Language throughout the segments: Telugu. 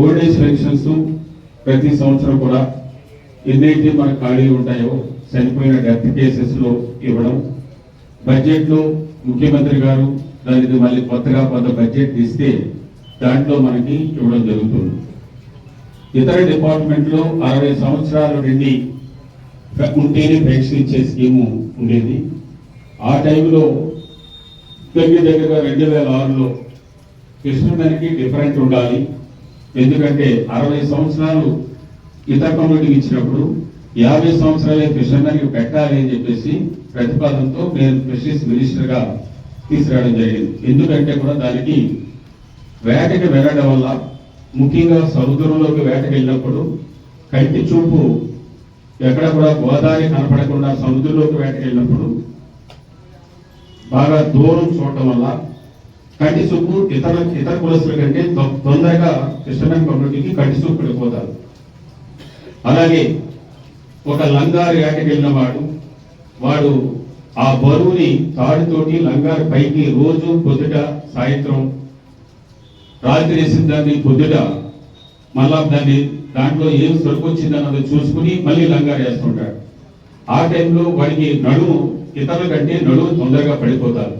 ఓల్డ్ ఏజ్ పెన్షన్స్ ప్రతి సంవత్సరం కూడా ఎన్నైతే మనకు ఖాళీలు ఉంటాయో చనిపోయిన డెత్ కేసెస్లో ఇవ్వడం, బడ్జెట్లో ముఖ్యమంత్రి గారు దానికి మళ్ళీ కొత్తగా కొంత బడ్జెట్ ఇస్తే దాంట్లో మనకి ఇవ్వడం జరుగుతుంది. ఇతర డిపార్ట్మెంట్లో 60 సంవత్సరాలు నిండి ఉంటేనే పెన్షన్ ఇచ్చే స్కీము ఉండేది. ఆ టైంలో దగ్గరగా 2006లో కృష్ణకి డిఫరెంట్ ఉండాలి, ఎందుకంటే 60 సంవత్సరాలు ఇతర కమ్యూనిటీకి ఇచ్చినప్పుడు 50 సంవత్సరాలే కృష్ణకి పెట్టాలి అని చెప్పేసి ప్రతిపాదనతో నేను ఫిషరీస్ మినిస్టర్గా తీసుకురావడం జరిగింది. ఎందుకంటే కూడా దానికి వేటకి వెళ్ళడం వల్ల, ముఖ్యంగా సముద్రంలోకి వేటకి వెళ్ళినప్పుడు కంటి చూపు ఎక్కడ కూడా గోదావరి కనపడకుండా సముద్రంలోకి వేటకి వెళ్ళినప్పుడు బాగా దూరం చూడటం వల్ల కంటి చూపు ఇతర కులస్తుల కంటే తొందరగా క్రిస్టియన్ కమ్యూనిటీకి కంటి చూపు పడిపోతారు. అలాగే ఒక లంగారు వేటకి వెళ్ళిన వాడు ఆ బరువుని తాడుతోటి లంగారు పైకి రోజు పొద్దుట సాయంత్రం రాత్రి వేసిన దాన్ని పొద్దుట మళ్ళా దాంట్లో ఏం సరుకొచ్చింది అన్నది చూసుకుని మళ్ళీ లంగారు వేస్తుంటాడు. ఆ టైంలో వాడికి నడుము ఇతరుల కంటే నడుము తొందరగా పడిపోతారు.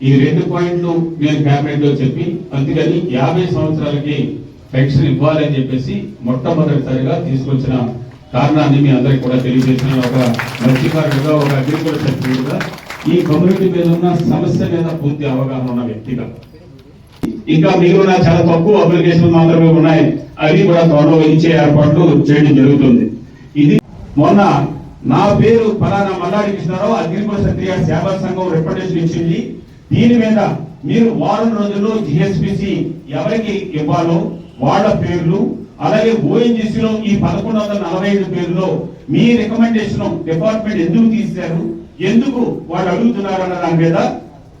ఈ 2 పాయింట్లు నేను క్యాబినెట్ లో చెప్పి అందుకని 50 సంవత్సరాలకి పెన్షన్ ఇవ్వాలని చెప్పేసి మొట్టమొదటిసారిగా తీసుకొచ్చిన కారణాన్ని మీ అందరికి కూడా తెలియజేసిన ఒక మత్స్యకారుడుగా, ఒక అగ్రికల్చర్ సచివుడుగా, ఈ కమ్యూనిటీ మీద ఉన్న సమస్య మీద పూర్తి అవగాహన ఉన్న వ్యక్తిగా. ఇంకా మిగిలిన చాలా తక్కువ అప్లికేషన్లు మాత్రమే ఉన్నాయి, అవి కూడా త్వరలో ఇచ్చే ఏర్పాట్లు చేయడం జరుగుతుంది. ఇది మొన్న నా పేరు ఫలానా మల్లాడి కృష్ణారావు అగ్రికల్చర్ క్రియా సేవా సంఘం రిప్రజెంటేషన్ ఇచ్చింది. దీని మీద మీరు వారం రోజుల్లో జిఎస్పిసి ఎవరికి ఇవ్వాలో వాళ్ళ పేర్లు, అలాగే ఓఎన్జిసిలో ఈ 1145 పేర్లో మీ రికమెండేషన్ డిపార్ట్మెంట్ ఎందుకు తీశారు, ఎందుకు వాళ్ళు అడుగుతున్నారు అన్న దాని మీద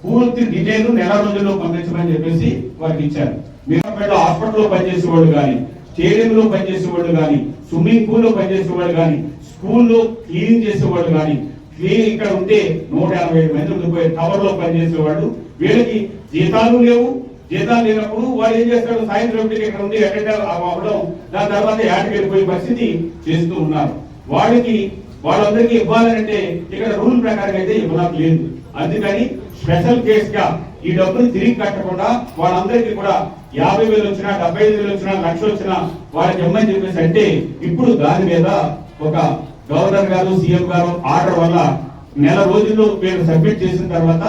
పూర్తి డీటెయిల్ నెల రోజుల్లో పంపించమని చెప్పేసి వారికి ఇచ్చారు. మీరు హాస్పిటల్లో పనిచేసేవాళ్ళు కానీ, స్టేడియంలో పనిచేసేవాళ్ళు కానీ, స్విమ్మింగ్ పూల్లో పనిచేసేవాళ్ళు కానీ, స్కూల్లో క్లీనింగ్ చేసేవాళ్ళు కానీ, ఇక్కడ ఉంటే 157 మంది ఉండిపోయే టవర్ లో పనిచేసేవాళ్ళు, వీళ్ళకి జీతాలు లేవు. జీతాలు లేనప్పుడు వాడు ఏం చేస్తాడు, సాయంత్రం ఇక్కడ ఉండి అటెండ్ అవ్వడం, దాని తర్వాత యాడికి వెళ్ళిపోయే పరిస్థితి చేస్తూ ఉన్నారు. వాళ్ళందరికీ ఇవ్వాలంటే ఇక్కడ రూల్ ప్రకారం అయితే ఇవ్వడానికి లేదు. అందుకని స్పెషల్ కేస్ గా ఈ డబ్బులు తిరిగి కట్టకుండా వాళ్ళందరికీ కూడా 50,000 వచ్చినా, 75,000 వచ్చినా, 1,00,000 వచ్చినా వాళ్ళకి ఇవ్వమని చెప్పేసి అంటే ఇప్పుడు దాని మీద ఒక గవర్నర్ గారు, సీఎం గారు ఆర్డర్ వల్ల నెల రోజుల్లో మీరు సబ్మిట్ చేసిన తర్వాత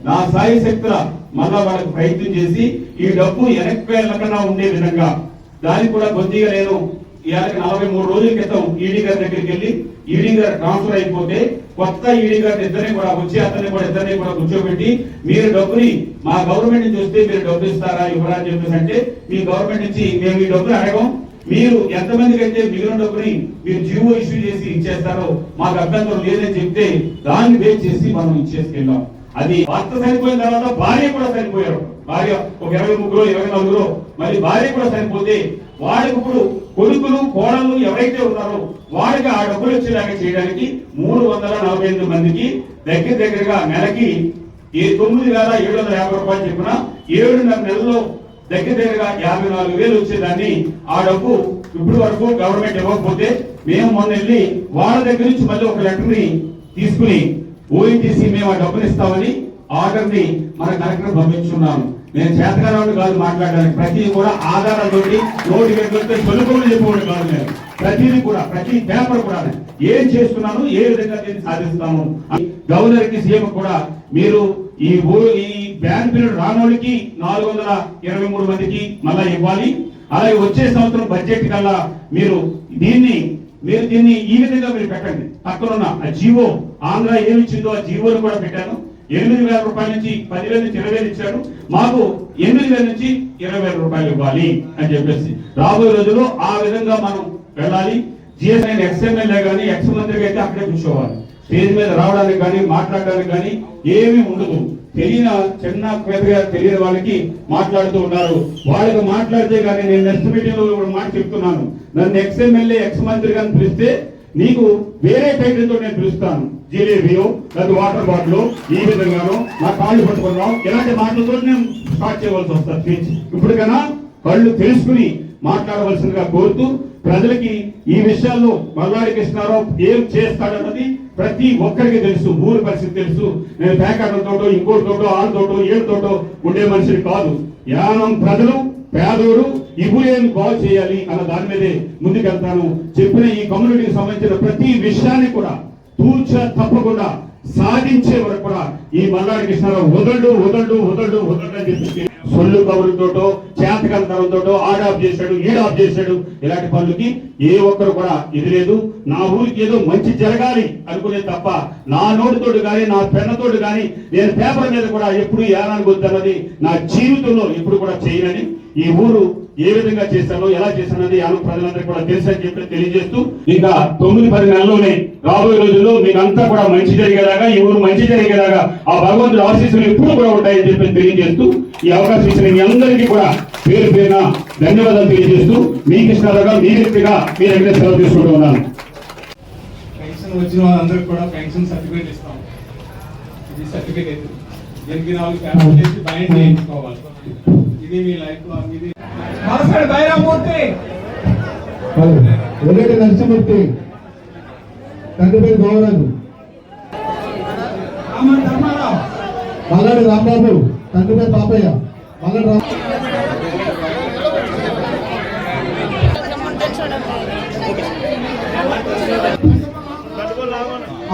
నా సాయి శక్తుల మళ్ళా వాళ్ళకి ప్రయత్నం చేసి ఈ డబ్బు వెనక్కి వెళ్ళకుండా ఉండే విధంగా దానికి కూడా కొద్దిగా నేను ఇవాళ 43 రోజుల క్రితం ఈడీ గారి దగ్గరికి వెళ్ళి ఈడీ గారు ట్రాన్స్ఫర్ అయిపోతే కొత్త ఈడీ గారిని ఇద్దరిని కూడా వచ్చి ఇద్దరిని కూడా కూర్చోబెట్టి మీరు డబ్బుని మా గవర్నమెంట్ నుంచి వస్తే మీరు డబ్బులు ఇస్తారా ఇవ్వరా అని చెప్పేసి అంటే మీ గవర్నమెంట్ నుంచి మేము ఈ డబ్బులు అడగం, మీరు ఎంతమందికి అయితే మిగిలిన డబ్బుని మీరు జీవో ఇష్యూ చేసి ఇచ్చేస్తారో మాకు అభ్యంతరం లేదని చెప్తే దాన్ని బేస్ చేసి మనం ఇచ్చేసుకెళ్ళాం. అది భర్త చనిపోయిన తర్వాత భార్య కూడా చనిపోయారు. భార్య ఒక 23 24 మళ్ళీ భార్య కూడా చనిపోతే వాడికి ఇప్పుడు కొడుకులు కోడళ్ళు ఎవరైతే ఉన్నారో వాడికి ఆ డబ్బులు వచ్చేలాగా చేయడానికి 348 మందికి దగ్గరగా నెలకి 9,750 రూపాయలు చెప్పిన 7.5 నెలల్లో దగ్గరగా 54,000 వచ్చేదాన్ని ఆ డబ్బు ఇప్పుడు వరకు గవర్నమెంట్ ఇవ్వకపోతే మేము మొన్న వెళ్ళి వాళ్ళ దగ్గర నుంచి మళ్ళీ ఒక లెటర్ ని తీసుకుని ఓఎన్జీసీ మేము ఆ డబ్బులు ఇస్తామని ఆర్డర్ ని మన కలెక్టర్ పంపించున్నాము. నేను చేతకాలను కాదు మాట్లాడడానికి, ప్రతిదీ కూడా ఆధారాలతో నోటిఫికేషన్తో సొలుపులు చెప్పేవాడు కాదు. నేను ప్రతిదీ కూడా ప్రతి పేపర్ కూడా ఏం చేస్తున్నాను, ఏ విధంగా దీన్ని సాధిస్తాను. గవర్నర్ కి సీఎం కూడా మీరు ఈ బ్యాన్ పీరియడ్ రానోడికి 423 మందికి మళ్ళా ఇవ్వాలి. అలాగే వచ్చే సంవత్సరం బడ్జెట్ కల్లా మీరు దీన్ని ఈ విధంగా మీరు పెట్టండి. పక్కనున్న ఆ జీవో ఆంధ్ర ఏమి ఇచ్చిందో ఆ జీవోలు కూడా పెట్టాను. 8,000 రూపాయల నుంచి 10,000 నుంచి 20,000 ఇచ్చారు. మాకు 8,000 నుంచి 20,000 రూపాయలు ఇవ్వాలి అని చెప్పేసి రాబోయే రోజుల్లో ఆ విధంగా మనం వెళ్ళాలి. జిఎస్ఐ ఎక్స్ఎమ్మెల్యే కానీ ఎక్స్ మంత్రికి అయితే అక్కడే కూర్చోవాలి. స్టేజ్ మీద రావడానికి కానీ మాట్లాడడానికి కానీ ఏమీ ఉండదు. చిన్న పెద్దగా తెలియని వాళ్ళకి మాట్లాడుతూ ఉన్నారు. వాళ్ళకి మాట్లాడితే కానీ నేను నెక్స్ట్ మీటింగ్ లో మాట చెప్తున్నాను, నన్ను ఎక్స్ఎమ్మెల్యే ఎక్స్ మంత్రి కానీ పిలిస్తే నీకు వేరే టైటిల్ తో నేను పిలుస్తాను. జిలేబియో లేదా వాటర్ బాటిల్ ఈ విధంగానో నా కాళ్ళు పట్టుకున్నాం ఇలాంటి మాటలతో నేను స్టార్ట్ చేయవలసి వస్తుంది స్పీచ్. ఇప్పటికైనా కళ్ళు తెలుసుకుని మాట్లాడవలసిందిగా కోరుతూ ప్రజలకి ఈ విషయాల్లో మల్లాడి కృష్ణారావు ఏం చేస్తాడన్నది ప్రతి ఒక్కరికి తెలుసు, ఊరు పరిస్థితి తెలుసు. నేను పేకాటలతోటో ఇంకోటితోటో ఆళ్ళతోటో ఏళ్ళతోటో ఉండే మనిషిని కాదు. యానం ప్రజలు పేదోడు ఈ ఊరు ఏం బాగు చేయాలి అన్న దాని మీదే ముందుకెళ్తాను. చెప్పిన ఈ కమ్యూనిటీకి సంబంధించిన ప్రతి విషయాన్ని కూడా తూచ తప్పకుండా సాధించే వరకు కూడా ఈ మల్లాడి కృష్ణారావు వదలడు అని చెప్పి సొల్లు కబురుతోటో చేతకంతరంతోటో ఆడాప్ చేశాడు ఈడాప్ చేశాడు ఇలాంటి పనులకి ఏ ఒక్కరు కూడా ఇది లేదు. నా ఊరికి ఏదో మంచి జరగాలి అనుకునే తప్ప నా నోటితోటి కానీ నా పెన్నతోటి కానీ నేను పేపర్ మీద కూడా ఎప్పుడు ఏనానికి వద్దన్నది నా జీవితంలో ఎప్పుడు కూడా చేయనని, ఈ ఊరు ఏ విధంగా చేశానో ఎలా చేశానది యానం ప్రజలందరికీ కూడా తెలుసని చెప్పి తెలియజేస్తూ ఇంకా 9-10 నెలల్లోనే రాబోయే రోజుల్లో మీకు అంతా కూడా మంచి జరిగేలాగా, ఈ ఊరు మంచి జరిగేలాగా ఆ భగవంతుడి ఆశీస్సులు ఎప్పుడు కూడా ఉంటాయని చెప్పి తెలియజేస్తూ ఈ అవకాశం ఇచ్చిన మీ అందరికీ కూడా పేరు పేరున ధన్యవాదాలు తెలియజేస్తూ మీ కృష్ణారావు మీ వ్యక్తిగా మీ దగ్గర సెలవు తీసుకుంటూ ఉన్నాను. పెన్షన్ వచ్చిన వాళ్ళందరికీ కూడా పెన్షన్ సర్టిఫికేట్ ఇస్తాం. ఇది సర్టిఫికేట్ దీనికి 4 పేపర్లు చేసి బైండ్ చేయించుకోవాలి. ఇది మీ లైఫ్ లో ఇది నమస్కారం బైరామూర్తి ఒకటి నరసింహమూర్తి తండ్రి పేరు గౌరరాజు, ధర్మారావు మల్లాడి రాంబాబు తండ్రి పేరు పాపయ్య, మల్లాడి రామ్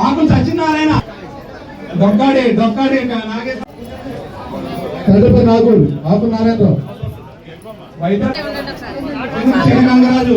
ఆకులు సత్యనారాయణ దొక్కాడి నాగేశ్వర తండ్రి పేరు నాగుల్ ఆకు నారాయణరావు, వైద్య గంగరాజు